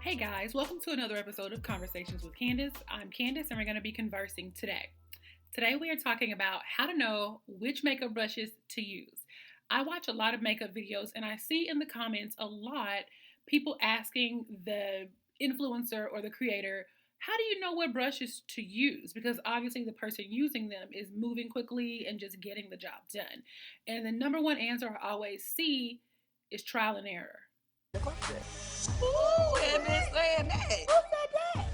Hey guys, welcome to another episode of Conversations with Candace. I'm Candace and we're going to be conversing today. Today we are talking about how to know which makeup brushes to use. I watch a lot of makeup videos and I see in the comments a lot people asking the influencer or the creator, how do you know what brushes to use? Because obviously the person using them is moving quickly and just getting the job done. And the number one answer I always see is trial and error. Ooh, and been saying that. Who said that?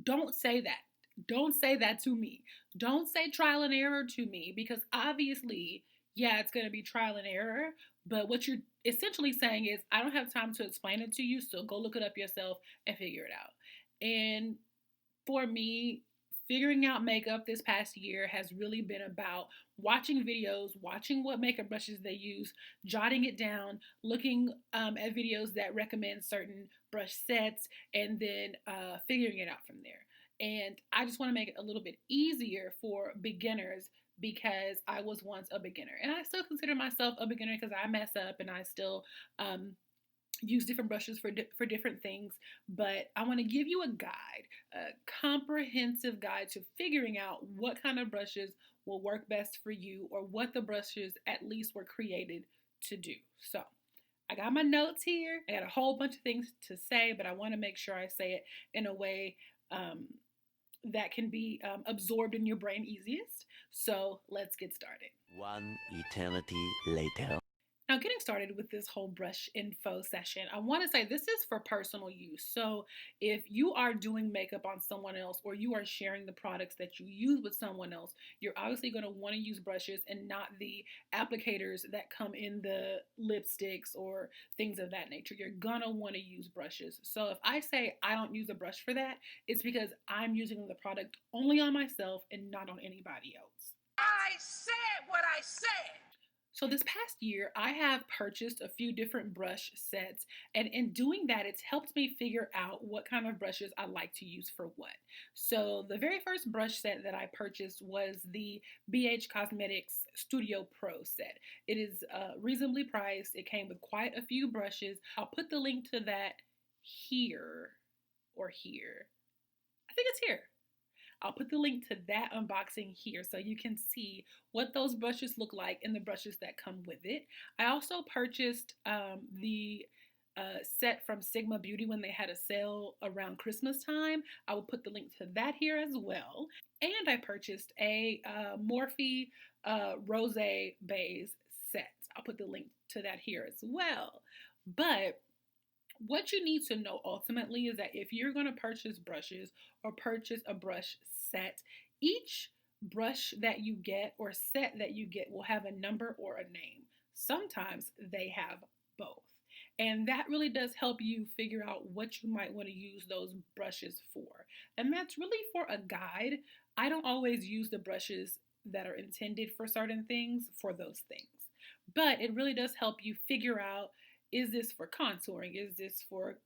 Don't say that. Don't say that to me. Don't say trial and error to me because obviously, yeah, it's going to be trial and error. But what you're essentially saying is, I don't have time to explain it to you, so go look it up yourself and figure it out. And for me, figuring out makeup this past year has really been about watching videos, watching what makeup brushes they use, jotting it down, looking at videos that recommend certain brush sets, and then figuring it out from there. And I just want to make it a little bit easier for beginners because I was once a beginner. And I still consider myself a beginner because I mess up and I still use different brushes for different things, but I want to give you a guide, a comprehensive guide to figuring out what kind of brushes will work best for you or what the brushes at least were created to do. So I got my notes here. I got a whole bunch of things to say, but I want to make sure I say it in a way that can be absorbed in your brain easiest. So let's get started. One eternity later. Now, getting started with this whole brush info session, I want to say this is for personal use. So if you are doing makeup on someone else or you are sharing the products that you use with someone else, you're obviously going to want to use brushes and not the applicators that come in the lipsticks or things of that nature. You're going to want to use brushes. So if I say I don't use a brush for that, it's because I'm using the product only on myself and not on anybody else. I said what I said. So this past year, I have purchased a few different brush sets, and in doing that, it's helped me figure out what kind of brushes I like to use for what. So the very first brush set that I purchased was the BH Cosmetics Studio Pro set. It is reasonably priced. It came with quite a few brushes. I'll put the link to that here or here. I think it's here. I'll put the link to that unboxing here so you can see what those brushes look like and the brushes that come with it. I also purchased the set from Sigma Beauty when they had a sale around Christmas time. I will put the link to that here as well. And I purchased a Morphe Rose Base set. I'll put the link to that here as well. But what you need to know ultimately is that if you're going to purchase brushes or purchase a brush set, each brush that you get or set that you get will have a number or a name. Sometimes they have both. And that really does help you figure out what you might want to use those brushes for. And that's really for a guide. I don't always use the brushes that are intended for certain things for those things. But it really does help you figure out, is this for contouring? Is this for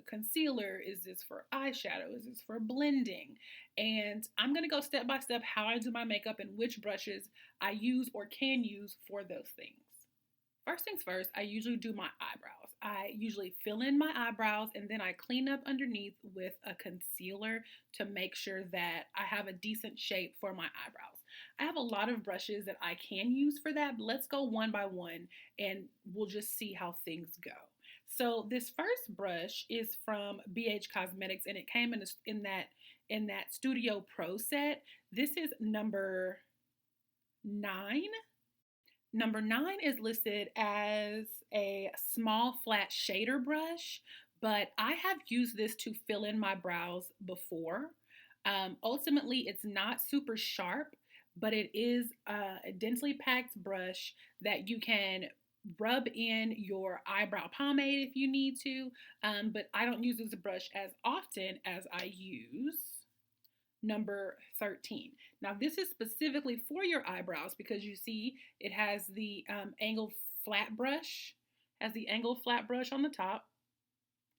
concealer? Is this for eyeshadow? Is this for blending? And I'm going to go step by step how I do my makeup and which brushes I use or can use for those things. First things first, I usually do my eyebrows. I usually fill in my eyebrows and then I clean up underneath with a concealer to make sure that I have a decent shape for my eyebrows. I have a lot of brushes that I can use for that, but let's go one by one and we'll just see how things go. So this first brush is from BH Cosmetics and it came in that Studio Pro set. This is number 9. Number 9 is listed as a small flat shader brush, but I have used this to fill in my brows before. Ultimately, it's not super sharp, but it is a densely packed brush that you can rub in your eyebrow pomade if you need to, but I don't use this brush as often as I use number 13. Now this is specifically for your eyebrows because you see it has the angled flat brush, on the top,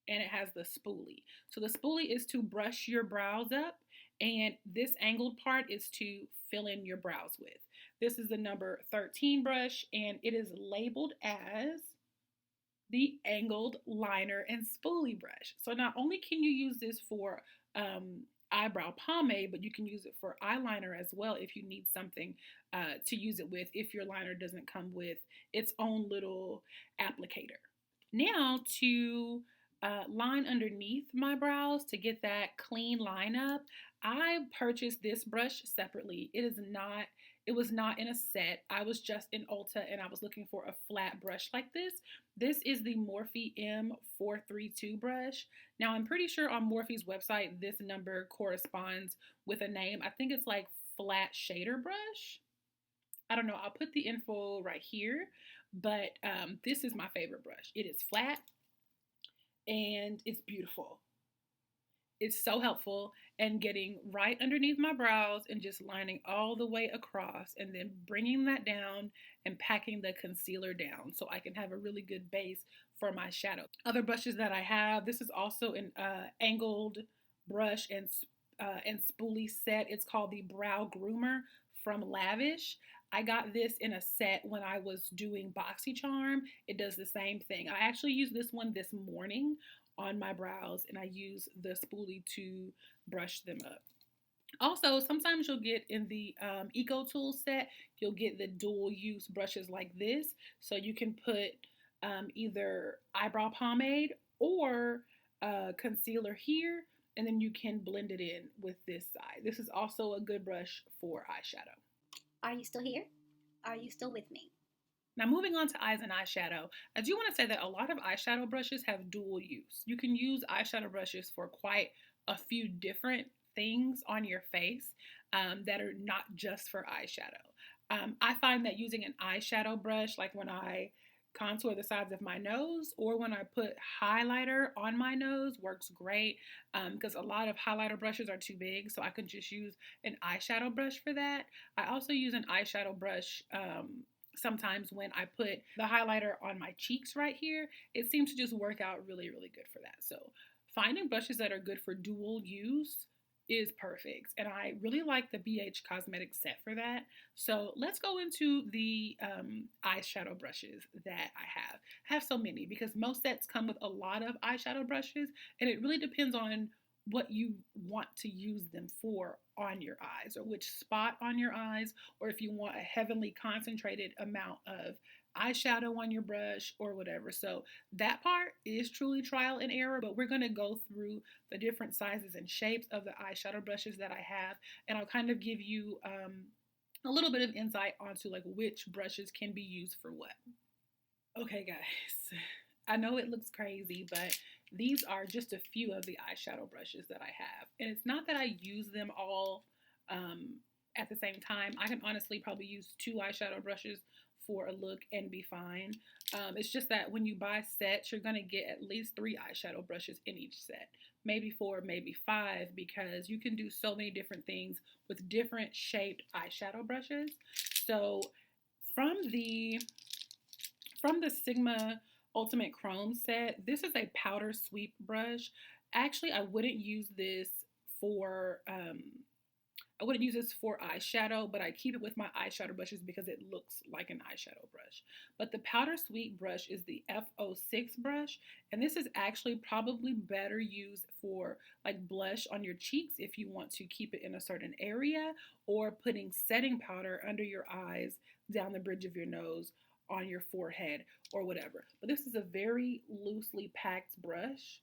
and it has the spoolie. So the spoolie is to brush your brows up and this angled part is to fill in your brows with. This is the number 13 brush and it is labeled as the angled liner and spoolie brush. So not only can you use this for eyebrow pomade, but you can use it for eyeliner as well if you need something to use it with, if your liner doesn't come with its own little applicator. Now to line underneath my brows to get that clean line up, I purchased this brush separately. It was not in a set. I was just in Ulta and I was looking for a flat brush like this. This is the Morphe M432 brush. Now I'm pretty sure on Morphe's website this number corresponds with a name. I think it's like flat shader brush. I don't know. I'll put the info right here, but this is my favorite brush. It is flat and it's beautiful. It's so helpful in getting right underneath my brows and just lining all the way across and then bringing that down and packing the concealer down so I can have a really good base for my shadow. Other brushes that I have, this is also an angled brush and spoolie set. It's called the Brow Groomer from Lavish. I got this in a set when I was doing BoxyCharm. It does the same thing. I actually used this one this morning on my brows and I use the spoolie to brush them up. Also, sometimes you'll get in the Eco Tools set, you'll get the dual use brushes like this. So you can put either eyebrow pomade or concealer here, and then you can blend it in with this side. This is also a good brush for eyeshadow. Are you still here? Are you still with me? Now moving on to eyes and eyeshadow, I do want to say that a lot of eyeshadow brushes have dual use. You can use eyeshadow brushes for quite a few different things on your face that are not just for eyeshadow. I find that using an eyeshadow brush, like when I contour the sides of my nose or when I put highlighter on my nose, works great because a lot of highlighter brushes are too big, so I could just use an eyeshadow brush for that. I also use an eyeshadow brush sometimes when I put the highlighter on my cheeks right here. It seems to just work out really, really good for that. So finding brushes that are good for dual use is perfect, and I really like the BH Cosmetics set for that. So let's go into the eyeshadow brushes that I have so many because most sets come with a lot of eyeshadow brushes, and it really depends on what you want to use them for on your eyes, or which spot on your eyes, or if you want a heavily concentrated amount of eyeshadow on your brush or whatever. So that part is truly trial and error, but we're going to go through the different sizes and shapes of the eyeshadow brushes that I have, and I'll kind of give you a little bit of insight onto like which brushes can be used for what. Okay guys, I know it looks crazy, but these are just a few of the eyeshadow brushes that I have. And it's not that I use them all at the same time. I can honestly probably use 2 eyeshadow brushes for a look and be fine. It's just that when you buy sets, you're going to get at least 3 eyeshadow brushes in each set. Maybe 4, maybe 5, because you can do so many different things with different shaped eyeshadow brushes. So from the Sigma Ultimate Chrome set, this is a powder sweep brush. Actually, I wouldn't use this for eyeshadow, but I keep it with my eyeshadow brushes because it looks like an eyeshadow brush. But the powder sweep brush is the F06 brush, and this is actually probably better used for like blush on your cheeks if you want to keep it in a certain area, or putting setting powder under your eyes, down the bridge of your nose, on your forehead, or whatever. But this is a very loosely packed brush.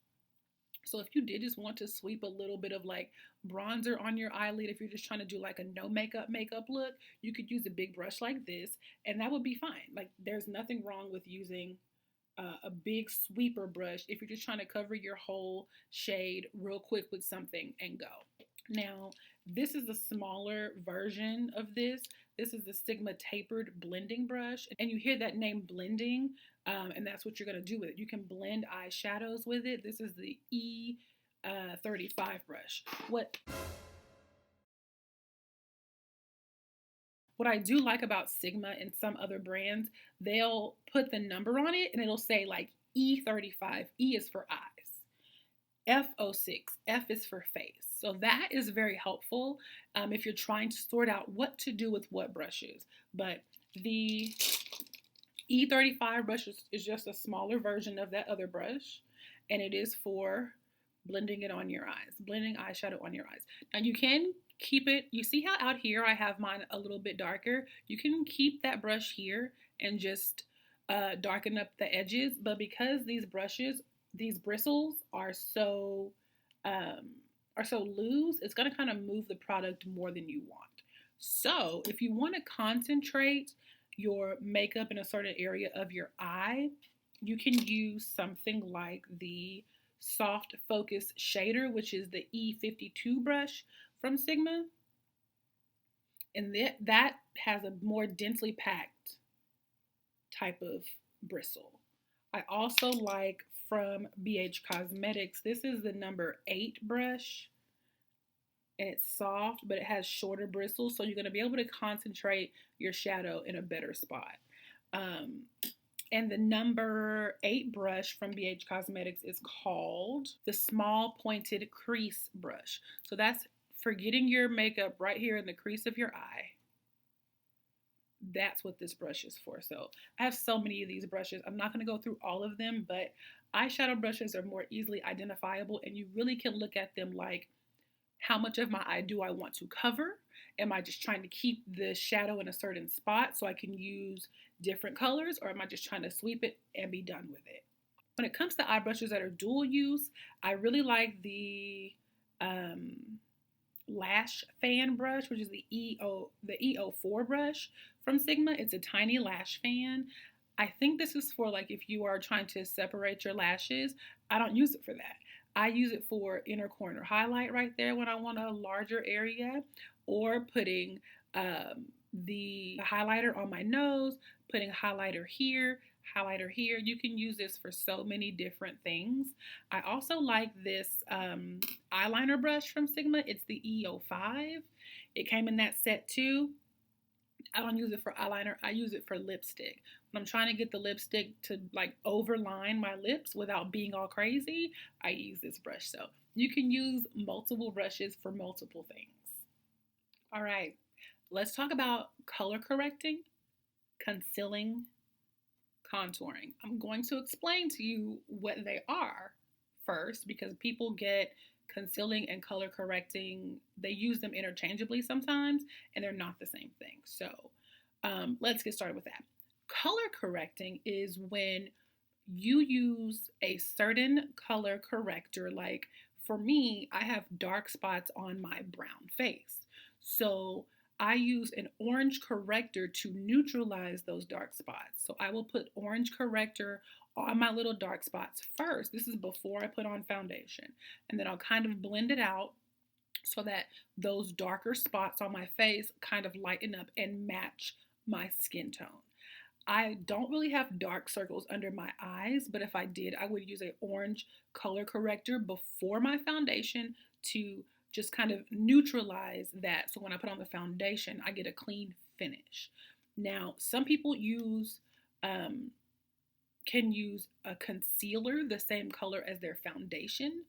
So if you did just want to sweep a little bit of like bronzer on your eyelid, if you're just trying to do like a no makeup look, you could use a big brush like this and that would be fine. Like there's nothing wrong with using a big sweeper brush if you're just trying to cover your whole shade real quick with something and go. Now, this is a smaller version of this. This is the Sigma Tapered Blending Brush. And you hear that name blending, and that's what you're going to do with it. You can blend eyeshadows with it. This is the E35 brush. What I do like about Sigma and some other brands, they'll put the number on it and it'll say like E35. E is for eyes. F06. F is for face. So that is very helpful if you're trying to sort out what to do with what brushes. But the E35 brush is just a smaller version of that other brush, and it is for blending it on your eyes, blending eyeshadow on your eyes. Now you can keep it, you see how out here I have mine a little bit darker? You can keep that brush here and just darken up the edges, but because these brushes, these bristles um, are so loose, it's going to kind of move the product more than you want. So if you want to concentrate your makeup in a certain area of your eye, you can use something like the Soft Focus Shader, which is the E52 brush from Sigma. And that has a more densely packed type of bristle. I also like from BH Cosmetics, this is the number 8 brush. And it's soft, but it has shorter bristles, so you're going to be able to concentrate your shadow in a better spot. And the number 8 brush from BH Cosmetics is called the Small Pointed Crease Brush. So that's for getting your makeup right here in the crease of your eye. That's what this brush is for. So I have so many of these brushes. I'm not going to go through all of them, but eyeshadow brushes are more easily identifiable, and you really can look at them like, how much of my eye do I want to cover? Am I just trying to keep the shadow in a certain spot so I can use different colors, or am I just trying to sweep it and be done with it? When it comes to eye brushes that are dual use, I really like the lash fan brush, which is the EO4 brush from Sigma. It's a tiny lash fan. I think this is for like if you are trying to separate your lashes. I don't use it for that. I use it for inner corner highlight right there when I want a larger area, or putting the highlighter on my nose, putting highlighter here, highlighter here. You can use this for so many different things. I also like this eyeliner brush from Sigma. It's the EO5. It came in that set too. I don't use it for eyeliner. I use it for lipstick. When I'm trying to get the lipstick to like overline my lips without being all crazy, I use this brush. So you can use multiple brushes for multiple things. All right, let's talk about color correcting, concealing, contouring. I'm going to explain to you what they are first, because people get concealing and color correcting, they use them interchangeably sometimes, and they're not the same thing. So let's get started with that. Color correcting is when you use a certain color corrector. Like for me, I have dark spots on my brown face. So I use an orange corrector to neutralize those dark spots. So I will put orange corrector on my little dark spots first. This is before I put on foundation. And then I'll kind of blend it out so that those darker spots on my face kind of lighten up and match my skin tone. I don't really have dark circles under my eyes, but if I did, I would use an orange color corrector before my foundation to just kind of neutralize that. So when I put on the foundation, I get a clean finish. Now, some people can use a concealer the same color as their foundation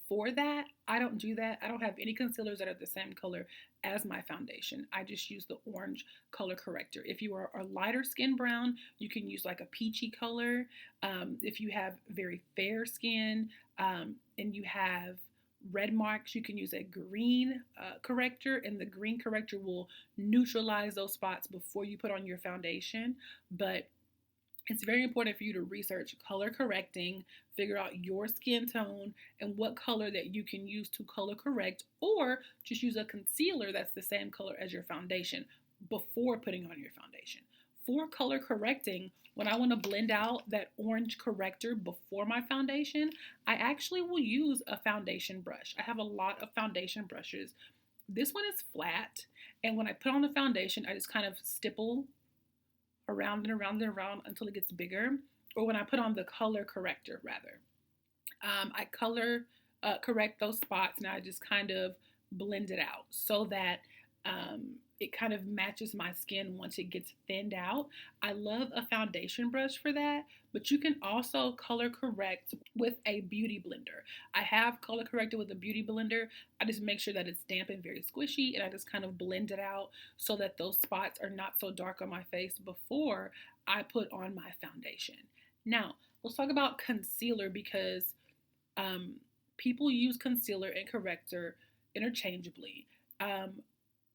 for that. I don't do that. I don't have any concealers that are the same color as my foundation. I just use the orange color corrector. If you are a lighter skin brown, you can use like a peachy color. If you have very fair skin and you have red marks, you can use a green corrector, and the green corrector will neutralize those spots before you put on your foundation. But it's very important for you to research color correcting, figure out your skin tone and what color that you can use to color correct, or just use a concealer that's the same color as your foundation before putting on your foundation. For color correcting, when I want to blend out that orange corrector before my foundation, I actually will use a foundation brush. I have a lot of foundation brushes. This one is flat, and when I put on the foundation, I just kind of stipple around and around and around until it gets bigger. Or when I put on the color corrector, rather, I color correct those spots, and I just kind of blend it out so that it kind of matches my skin once it gets thinned out. I love a foundation brush for that, but you can also color correct with a beauty blender. I have color corrected with a beauty blender. I just make sure that it's damp and very squishy, and I just kind of blend it out so that those spots are not so dark on my face before I put on my foundation. Now, let's talk about concealer because um, people use concealer and corrector interchangeably. Um,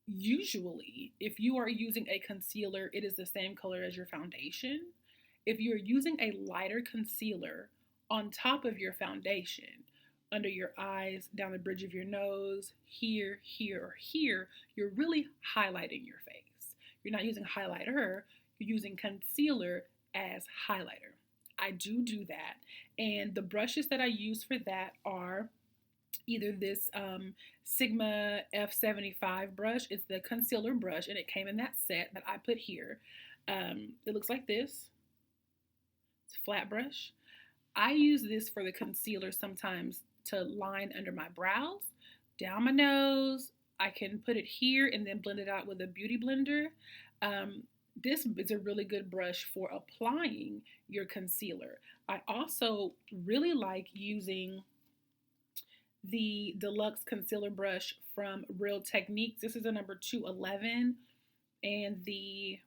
Usually, if you are using a concealer, it is the same color as your foundation. If you're using a lighter concealer on top of your foundation, under your eyes, down the bridge of your nose, here, here, or here, you're really highlighting your face. You're not using highlighter, you're using concealer as highlighter. I do that. And the brushes that I use for that are either this Sigma F75 brush. It's the concealer brush, and it came in that set that I put here. It looks like this. It's a flat brush. I use this for the concealer sometimes to line under my brows, down my nose. I can put it here and then blend it out with a beauty blender. This is a really good brush for applying your concealer. I also really like using the Deluxe Concealer Brush from Real Techniques. This is a number 211, and the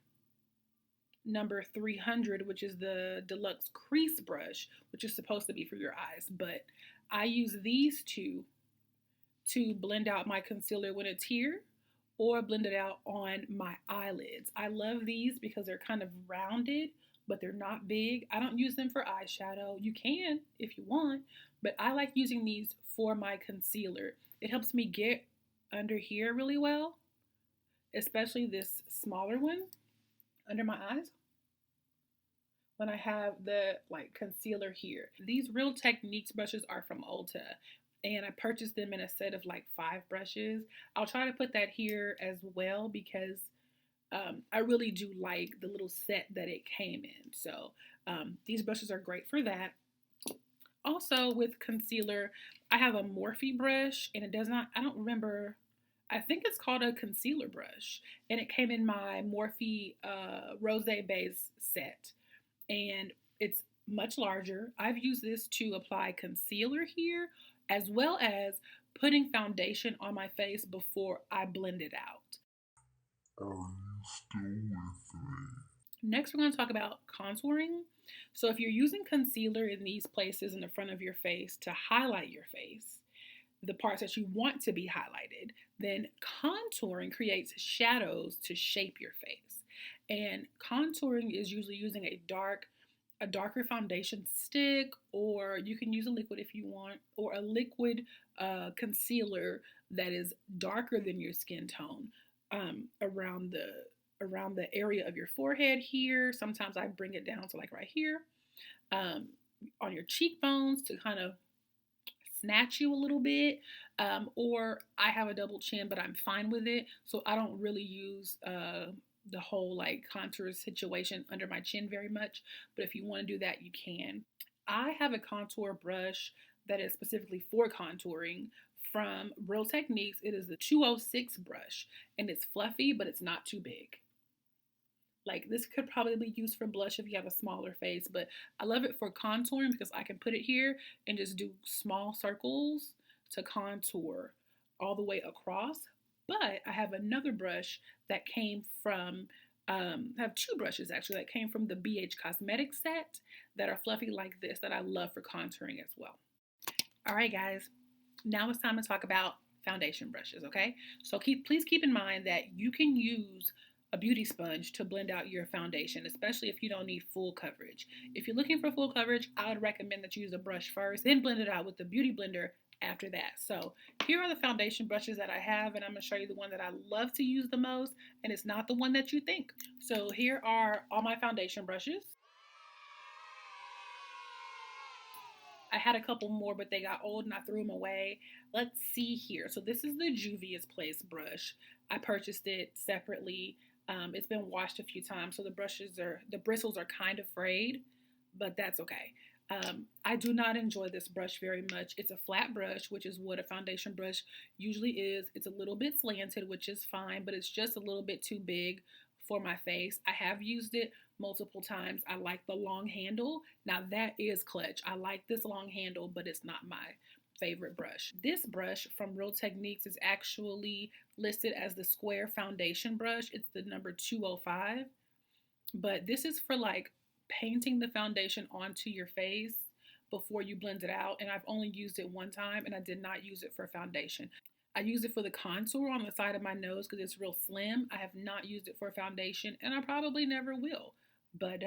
number 300, which is the Deluxe Crease Brush, which is supposed to be for your eyes. But I use these two to blend out my concealer when it's here, or blend it out on my eyelids. I love these because they're kind of rounded, but they're not big. I don't use them for eyeshadow. You can if you want, but I like using these for my concealer. It helps me get under here really well, especially this smaller one under my eyes when I have the concealer here. These Real Techniques brushes are from Ulta, and I purchased them in a set of 5 brushes. I'll try to put that here as well because I really do like the little set that it came in. So these brushes are great for that. Also with concealer, I have a Morphe brush, and I don't remember, I think it's called a concealer brush, and it came in my Morphe Rose Base set, and it's much larger. I've used this to apply concealer here, as well as putting foundation on my face before I blend it out. Are you still with me? Next, we're going to talk about contouring. So if you're using concealer in these places in the front of your face to highlight your face, the parts that you want to be highlighted, then contouring creates shadows to shape your face. And contouring is usually using a darker foundation stick, or you can use a liquid if you want, or a liquid concealer that is darker than your skin tone around the area of your forehead here. Sometimes I bring it down to right here on your cheekbones to kind of snatch you a little bit, or I have a double chin, but I'm fine with it, so I don't really use the whole contour situation under my chin very much, but if you want to do that, you can. I have a contour brush that is specifically for contouring from Real Techniques. It is the 206 brush, and it's fluffy, but it's not too big. This could probably be used for blush if you have a smaller face, but I love it for contouring because I can put it here and just do small circles to contour all the way across. But I have another brush that came from, I have 2 brushes actually that came from the BH Cosmetics set that are fluffy like this that I love for contouring as well. All right, guys, now it's time to talk about foundation brushes, okay? So please keep in mind that you can use a beauty sponge to blend out your foundation, especially if you don't need full coverage. If you're looking for full coverage, I would recommend that you use a brush first, then blend it out with the beauty blender after that. So here are the foundation brushes that I have, and I'm going to show you the one that I love to use the most, and it's not the one that you think. So here are all my foundation brushes. I had a couple more, but they got old and I threw them away. Let's see here. So this is the Juvia's Place brush. I purchased it separately. It's been washed a few times, so the bristles are kind of frayed, but that's okay. I do not enjoy this brush very much. It's a flat brush, which is what a foundation brush usually is. It's a little bit slanted, which is fine, but it's just a little bit too big for my face. I have used it multiple times. I like the long handle. Now that is clutch. I like this long handle, but it's not my favorite brush. This brush from Real Techniques is actually listed as the square foundation brush. It's the number 205. but this is for like painting the foundation onto your face before you blend it out. And I've only used it one time and I did not use it for foundation. I use it for the contour on the side of my nose because it's real slim. I have not used it for foundation and I probably never will. But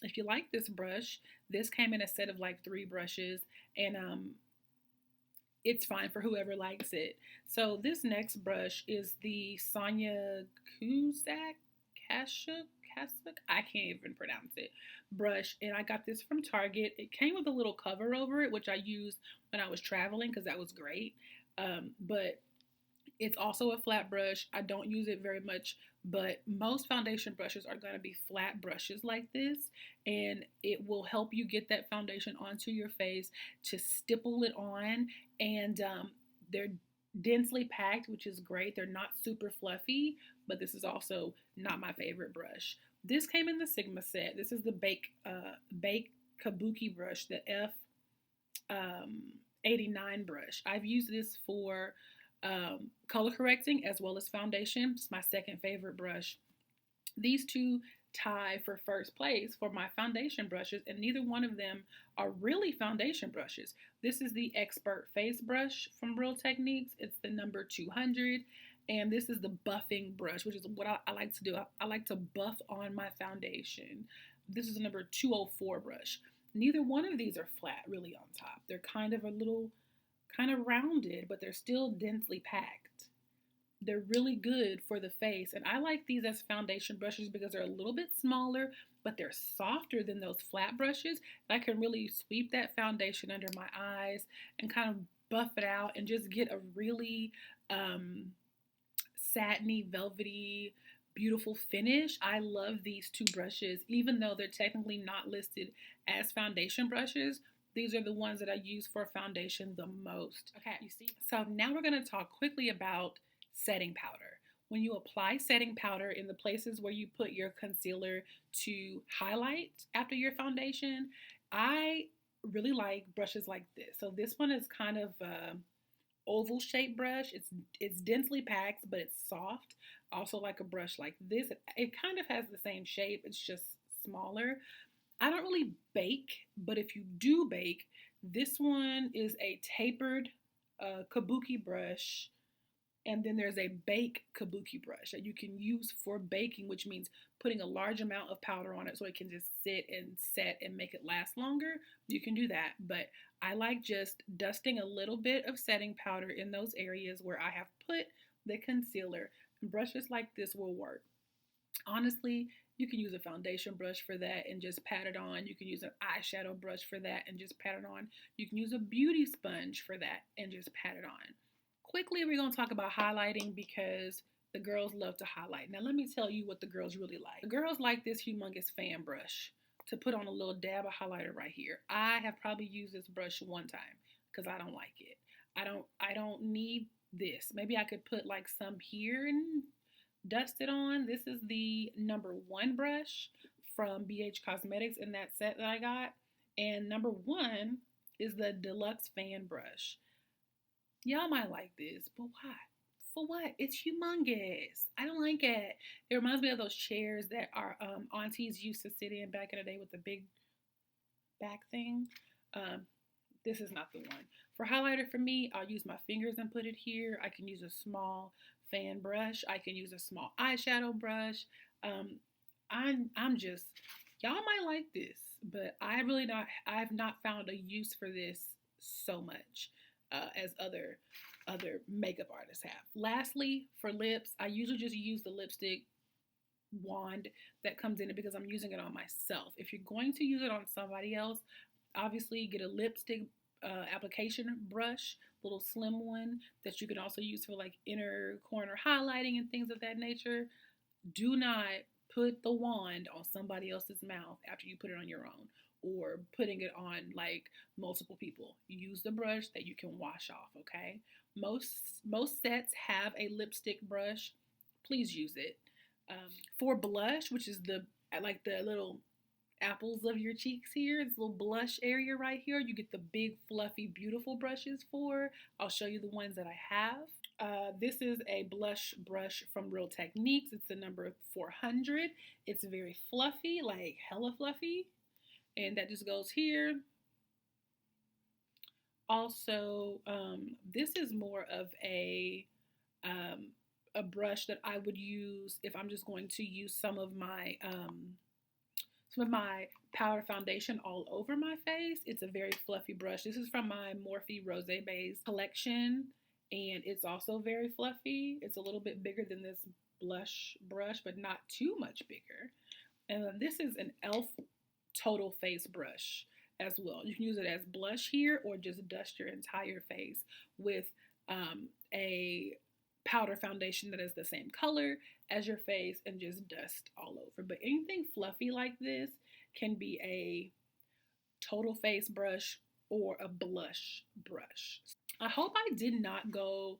if you like this brush, this came in a set of like 3 brushes, and it's fine for whoever likes it. So this next brush is the Sonia Kashuk, I can't even pronounce it, brush, and I got this from Target. It came with a little cover over it, which I used when I was traveling because that was great. But it's also a flat brush. I don't use it very much, but most foundation brushes are going to be flat brushes like this, and it will help you get that foundation onto your face to stipple it on. And they're densely packed, which is great. They're not super fluffy, but this is also not my favorite brush. This came in the Sigma set. This is the Bake Kabuki brush, the F89 brush. I've used this for color correcting as well as foundation. It's my second favorite brush. These two tie for first place for my foundation brushes, and neither one of them are really foundation brushes. This is the Expert Face Brush from Real Techniques. It's the number 200, and this is the buffing brush, which is what I like to do. I like to buff on my foundation. This is the number 204 brush. Neither one of these are flat really on top. They're kind of a little kind of rounded, but they're still densely packed. They're really good for the face, and I like these as foundation brushes because they're a little bit smaller, but they're softer than those flat brushes. And I can really sweep that foundation under my eyes and kind of buff it out and just get a really satiny, velvety, beautiful finish. I love these two brushes, even though they're technically not listed as foundation brushes. These are the ones that I use for foundation the most. Okay, you see. So now we're going to talk quickly about setting powder. When you apply setting powder in the places where you put your concealer to highlight after your foundation, I really like brushes like this. So this one is kind of oval shaped brush. It's densely packed, but it's soft. Also like a brush like this. It kind of has the same shape. It's just smaller. I don't really bake, but if you do bake, this one is a tapered kabuki brush. And then there's a bake kabuki brush that you can use for baking, which means putting a large amount of powder on it so it can just sit and set and make it last longer. You can do that, but I like just dusting a little bit of setting powder in those areas where I have put the concealer. And brushes like this will work. Honestly, you can use a foundation brush for that and just pat it on. You can use an eyeshadow brush for that and just pat it on. You can use a beauty sponge for that and just pat it on. Quickly, we're going to talk about highlighting because the girls love to highlight. Now, let me tell you what the girls really like. The girls like this humongous fan brush to put on a little dab of highlighter right here. I have probably used this brush one time because I don't like it. I don't need this. Maybe I could put like some here and dust it on. This is the number 1 brush from BH Cosmetics in that set that I got. And number 1 is the Deluxe Fan Brush. Y'all might like this, but why? For what? It's humongous. I don't like it. It reminds me of those chairs that our aunties used to sit in back in the day with the big back thing. This is not the one. For highlighter for me, I'll use my fingers and put it here. I can use a small fan brush. I can use a small eyeshadow brush. I'm just, y'all might like this, but I've not found a use for this so much. As other makeup artists have. Lastly, for lips, I usually just use the lipstick wand that comes in it because I'm using it on myself. If you're going to use it on somebody else, obviously get a lipstick application brush, little slim one that you can also use for like inner corner highlighting and things of that nature. Do not put the wand on somebody else's mouth after you put it on your own, or putting it on like multiple people. Use the brush that you can wash off, okay? Most sets have a lipstick brush. Please use it. For blush, which is the little apples of your cheeks here, this little blush area right here, you get the big, fluffy, beautiful brushes for. I'll show you the ones that I have. This is a blush brush from Real Techniques. It's the number 400. It's very fluffy, like hella fluffy. And that just goes here. Also, this is more of a brush that I would use if I'm just going to use some of my powder foundation all over my face. It's a very fluffy brush. This is from my Morphe Rose Base collection, and it's also very fluffy. It's a little bit bigger than this blush brush, but not too much bigger. And then this is an e.l.f. Total Face brush as well. You can use it as blush here or just dust your entire face with a powder foundation that is the same color as your face and just dust all over. But anything fluffy like this can be a total face brush or a blush brush. I hope I did not go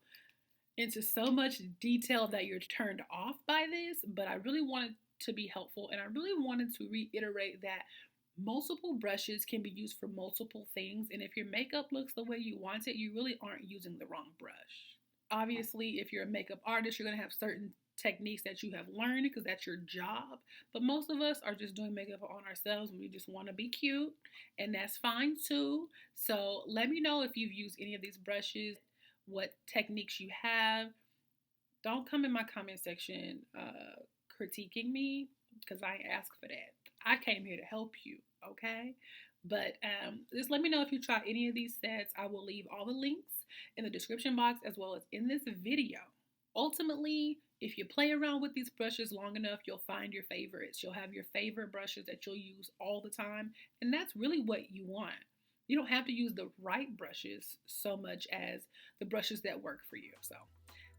into so much detail that you're turned off by this, but I really wanted to be helpful, and I really wanted to reiterate that multiple brushes can be used for multiple things, and if your makeup looks the way you want it, you really aren't using the wrong brush. Obviously, if you're a makeup artist, you're going to have certain techniques that you have learned because that's your job. But most of us are just doing makeup on ourselves and we just want to be cute, and that's fine too. So let me know if you've used any of these brushes, what techniques you have. Don't come in my comment section critiquing me because I ain't asked for that. I came here to help you, okay? But just let me know if you try any of these sets. I will leave all the links in the description box as well as in this video. Ultimately, if you play around with these brushes long enough, you'll find your favorites. You'll have your favorite brushes that you'll use all the time, and that's really what you want. You don't have to use the right brushes so much as the brushes that work for you. So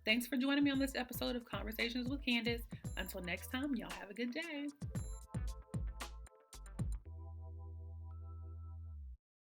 thanks for joining me on this episode of Conversations with Candace. Until next time, y'all have a good day.